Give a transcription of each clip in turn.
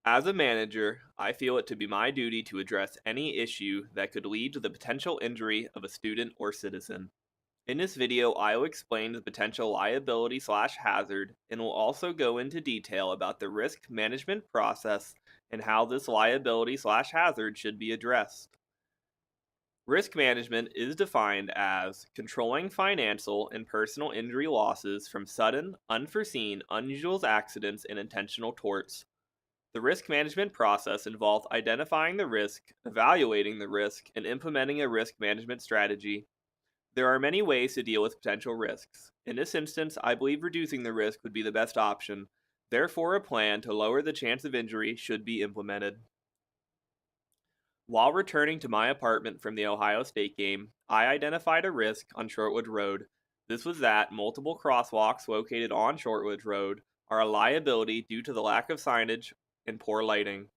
As a manager, I feel it to be my duty to address any issue that could lead to the potential injury of a student or citizen. In this video, I will explain the potential liability/hazard and will also go into detail about the risk management process and how this liability/hazard should be addressed. Risk management is defined as controlling financial and personal injury losses from sudden, unforeseen, unusual accidents and intentional torts. The risk management process involves identifying the risk, evaluating the risk, and implementing a risk management strategy. There are many ways to deal with potential risks. In this instance, I believe reducing the risk would be the best option. Therefore, a plan to lower the chance of injury should be implemented. While returning to my apartment from the Ohio State game, I identified a risk on Shortlidge Road. This was that multiple crosswalks located on Shortlidge Road are a liability due to the lack of signage and poor lighting.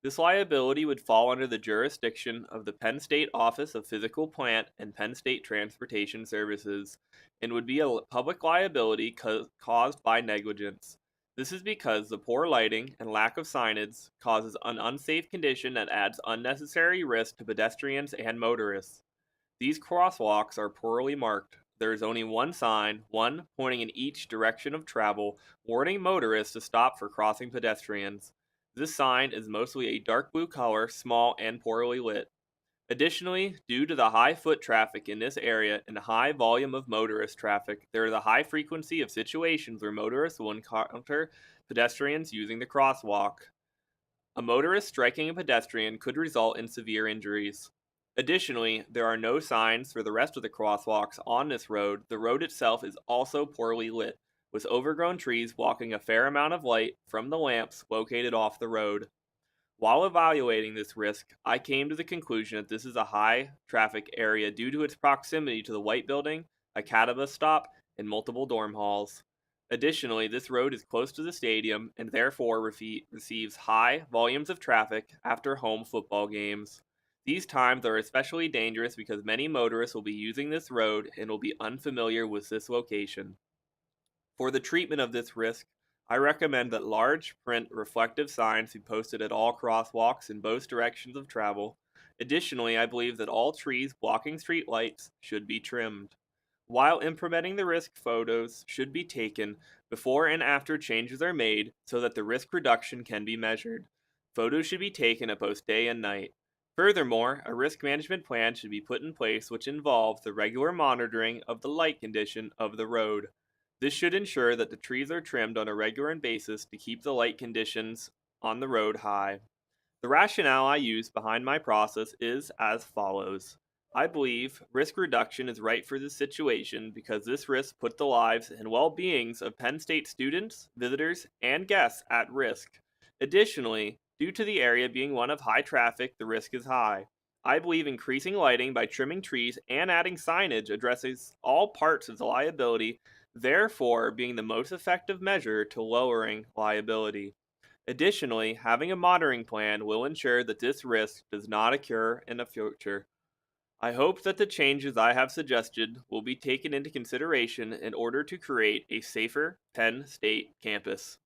This liability would fall under the jurisdiction of the Penn State Office of Physical Plant and Penn State Transportation Services and would be a public liability caused by negligence. This is because the poor lighting and lack of signage causes an unsafe condition that adds unnecessary risk to pedestrians and motorists. These crosswalks are poorly marked. There is only one sign, one pointing in each direction of travel, warning motorists to stop for crossing pedestrians. This sign is mostly a dark blue color, small, and poorly lit. Additionally, due to the high foot traffic in this area and the high volume of motorist traffic, there is a high frequency of situations where motorists will encounter pedestrians using the crosswalk. A motorist striking a pedestrian could result in severe injuries. Additionally, there are no signs for the rest of the crosswalks on this road. The road itself is also poorly lit, with overgrown trees blocking a fair amount of light from the lamps located off the road. While evaluating this risk, I came to the conclusion that this is a high traffic area due to its proximity to the White Building, a Catawba stop, and multiple dorm halls. Additionally, this road is close to the stadium and therefore receives high volumes of traffic after home football games. These times are especially dangerous because many motorists will be using this road and will be unfamiliar with this location. For the treatment of this risk, I recommend that large print reflective signs be posted at all crosswalks in both directions of travel. Additionally, I believe that all trees blocking street lights should be trimmed. While implementing the risk, photos should be taken before and after changes are made so that the risk reduction can be measured. Photos should be taken at both day and night. Furthermore, a risk management plan should be put in place which involves the regular monitoring of the light condition of the road. This should ensure that the trees are trimmed on a regular basis to keep the light conditions on the road high. The rationale I use behind my process is as follows. I believe risk reduction is right for this situation because this risk put the lives and well-beings of Penn State students, visitors, and guests at risk. Additionally, due to the area being one of high traffic, the risk is high. I believe increasing lighting by trimming trees and adding signage addresses all parts of the liability, therefore being the most effective measure to lowering liability. Additionally, having a monitoring plan will ensure that this risk does not occur in the future. I hope that the changes I have suggested will be taken into consideration in order to create a safer Penn State campus.